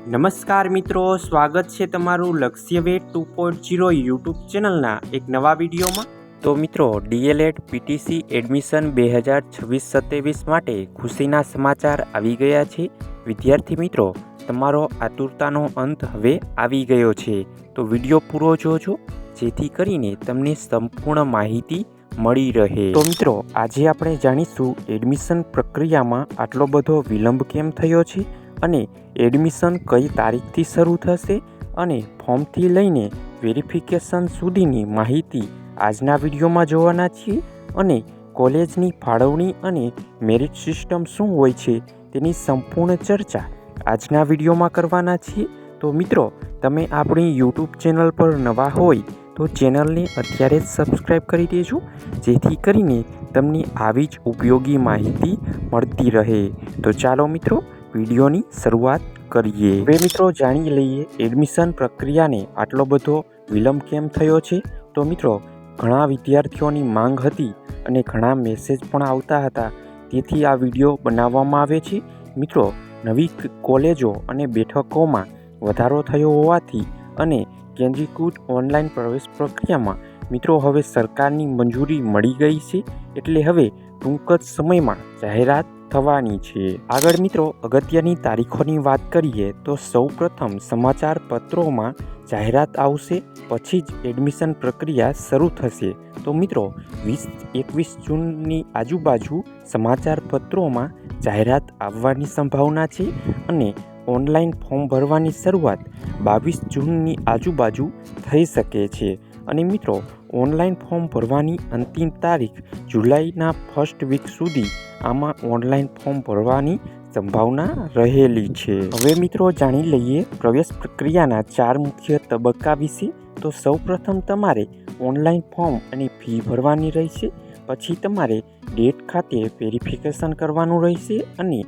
નમસ્કાર મિત્રો, સ્વાગત છે તમારું લક્ષ્યવેધ 2.0 યુટ્યુબ ચેનલના એક નવા વિડીયોમાં। તો મિત્રો, ડીએલએડ પીટીસી એડમિશન 2026-27 માટે ખુશીના સમાચાર આવી ગયા છે। વિદ્યાર્થી મિત્રો, તમારો આતુરતાનો અંત હવે આવી ગયો છે, તો વિડીયો પૂરો જોજો જેથી કરીને તમને સંપૂર્ણ માહિતી મળી રહે। તો મિત્રો, આજે આપણે જાણીશું એડમિશન પ્રક્રિયામાં આટલો બધો વિલંબ કેમ થયો છે અને એડમિશન કઈ તારીખથી શરૂ થશે અને ફોર્મથી લઈને વેરિફિકેશન સુધીની માહિતી આજના વિડીયોમાં જોવાના છીએ। અને કોલેજની ફાળવણી અને મેરિટ સિસ્ટમ શું હોય છે તેની સંપૂર્ણ ચર્ચા આજના વિડીયોમાં કરવાના છીએ। તો મિત્રો, તમે આપણી યુટ્યુબ ચેનલ પર નવા હોય તો ચેનલને અત્યારે જ સબસ્ક્રાઈબ કરી દેજો જેથી કરીને તમને આવી જ ઉપયોગી માહિતી મળતી રહે। તો ચાલો મિત્રો, વિડીયોની શરૂઆત કરીએ। હવે મિત્રો, જાણી લઈએ એડમિશન પ્રક્રિયાને આટલો બધો વિલંબ કેમ થયો છે। તો મિત્રો, ઘણા વિદ્યાર્થીઓની માંગ હતી અને ઘણા મેસેજ પણ આવતા હતા, તેથી આ વિડીયો બનાવવામાં આવે છે। મિત્રો, નવી કોલેજો અને બેઠકોમાં વધારો થયો હોવાથી અને કેન્દ્રીકૃત ઓનલાઈન પ્રવેશ પ્રક્રિયામાં મિત્રો હવે સરકારની મંજૂરી મળી ગઈ છે, એટલે હવે ટૂંક જ સમયમાં જાહેરાત થવાની છે। આગળ મિત્રો, અગત્યની તારીખોની વાત કરીએ તો સૌપ્રથમ સમાચાર પત્રોમાં જાહેરાત આવશે, પછી જ એડમિશન પ્રક્રિયા શરૂ થશે। તો મિત્રો, 20-21 જૂનની આજુબાજુ સમાચાર પત્રોમાં જાહેરાત આવવાની સંભાવના છે અને ઓનલાઈન ફોર્મ ભરવાની શરૂઆત 22 જૂનની આજુબાજુ થઈ શકે છે। અને મિત્રો, ઓનલાઈન ફોર્મ ભરવાની અંતિમ તારીખ જુલાઈના ફર્સ્ટ વીક સુધી આમાં ઓનલાઈન ફોર્મ ભરવાની સંભાવના રહેલી છે। હવે મિત્રો, જાણી લઈએ પ્રવેશ પ્રક્રિયાના 4 મુખ્ય તબક્કા વિશે। તો સૌપ્રથમ તમારે ઓનલાઈન ફોર્મ અને ફી ભરવાની રહેશે, પછી તમારે ડેટ ખાતે વેરિફિકેશન કરવાનું રહેશે અને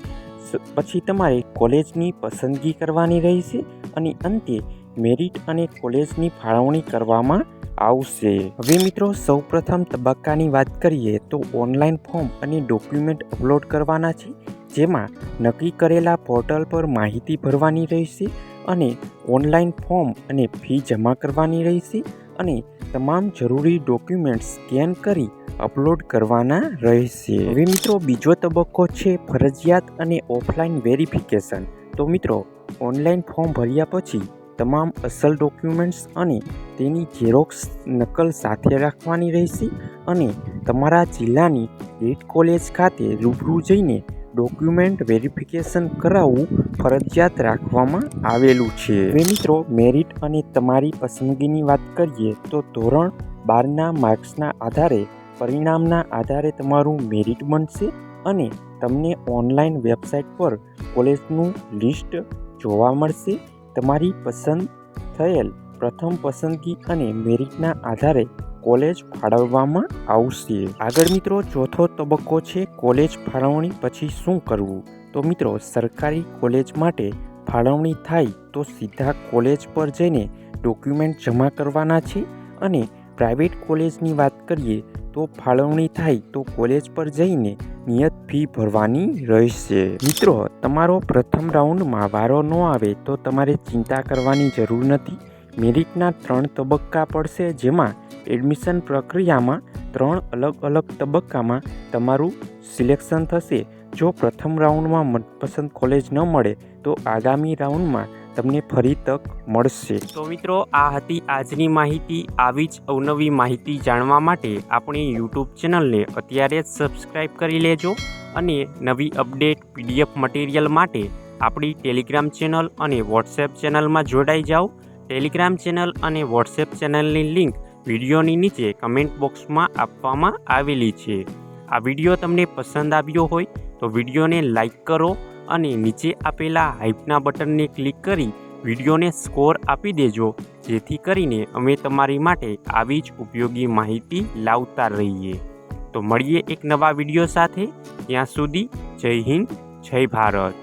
પછી તમારે કોલેજની પસંદગી કરવાની રહેશે અને અંતે મેરિટ અને કોલેજની ફાળવણી કરવામાં આવશે। હવે મિત્રો, સૌપ્રથમ તબક્કાની વાત કરીએ તો ઓનલાઈન ફોર્મ અને ડોક્યુમેન્ટ અપલોડ કરવાના છે, જેમાં નક્કી કરેલા પોર્ટલ પર માહિતી ભરવાની રહેશે અને ઓનલાઈન ફોર્મ અને ફી જમા કરવાની રહેશે અને તમામ જરૂરી ડોક્યુમેન્ટ સ્કેન કરી અપલોડ કરવાના રહેશે। હવે મિત્રો, બીજો તબક્કો છે ફરજિયાત અને ઓફલાઈન વેરિફિકેશન। તો મિત્રો, ઓનલાઈન ફોર્મ ભર્યા પછી તમામ અસલ ડોક્યુમેન્ટ્સ અને તેની ઝેરોક્સ નકલ સાથે રાખવાની રહેશે અને તમારા જિલ્લાની ડેટ કોલેજ ખાતે રૂબરૂ જઈને ડોક્યુમેન્ટ વેરિફિકેશન કરાવવું ફરજિયાત રાખવામાં આવેલું છે। હવે મિત્રો, મેરિટ અને તમારી પસંદગીની વાત કરીએ તો ધોરણ 12ના માર્ક્સના આધારે પરિણામના આધારે તમારું મેરિટ બનશે અને તમને ઓનલાઈન વેબસાઇટ પર કોલેજનું લિસ્ટ જોવા મળશે। તમારી પસંદ થયેલ પ્રથમ પસંદગી અને મેરિટના આધારે કોલેજ ફાળવવામાં આવશે। આગળ મિત્રો, ચોથો તબક્કો છે કોલેજ ફાળવણી પછી શું કરવું। તો મિત્રો, સરકારી કોલેજ માટે ફાળવણી થાય તો સીધા કોલેજ પર જઈને ડોક્યુમેન્ટ જમા કરવાના છે અને પ્રાઇવેટ કોલેજની વાત કરીએ તો ફાળવણી થાય તો કોલેજ પર જઈને નિયત ફી ભરવાની રહેશે। મિત્રો, તમારો પ્રથમ રાઉન્ડમાં વારો ન આવે તો તમારે ચિંતા કરવાની જરૂર નથી। મેરિટના 3 તબક્કા પડશે, જેમાં એડમિશન પ્રક્રિયામાં 3 અલગ અલગ તબક્કામાં તમારું સિલેક્શન થશે। જો પ્રથમ રાઉન્ડમાં મનપસંદ કોલેજ ન મળે તો આગામી રાઉન્ડમાં તમને ફરી તક મળશે। તો મિત્રો, આ હતી આજની માહિતી। આવી જ અવનવી માહિતી જાણવા માટે આપણી યુટ્યુબ ચેનલને અત્યારે જ સબસ્ક્રાઈબ કરી લેજો અને નવી અપડેટ PDF મટીરિયલ માટે આપણી ટેલિગ્રામ ચેનલ અને વોટ્સએપ ચેનલમાં જોડાઈ જાઓ। ટેલિગ્રામ ચેનલ અને વોટ્સએપ ચેનલની લિંક વિડીયોની નીચે કમેન્ટ બોક્સમાં આપવામાં આવેલી છે। આ વિડીયો તમને પસંદ આવ્યો હોય તો વિડીયોને લાઈક કરો અને નીચે આપેલા હાઈપના બટનને ક્લિક કરી વિડીયોને સ્કોર આપી દેજો, જેથી કરીને અમે તમારી માટે આવી જ ઉપયોગી માહિતી લાવતા રહીએ। તો મળીએ એક નવા વિડીયો સાથે, ત્યાં સુધી જય હિન્દ, જય ભારત।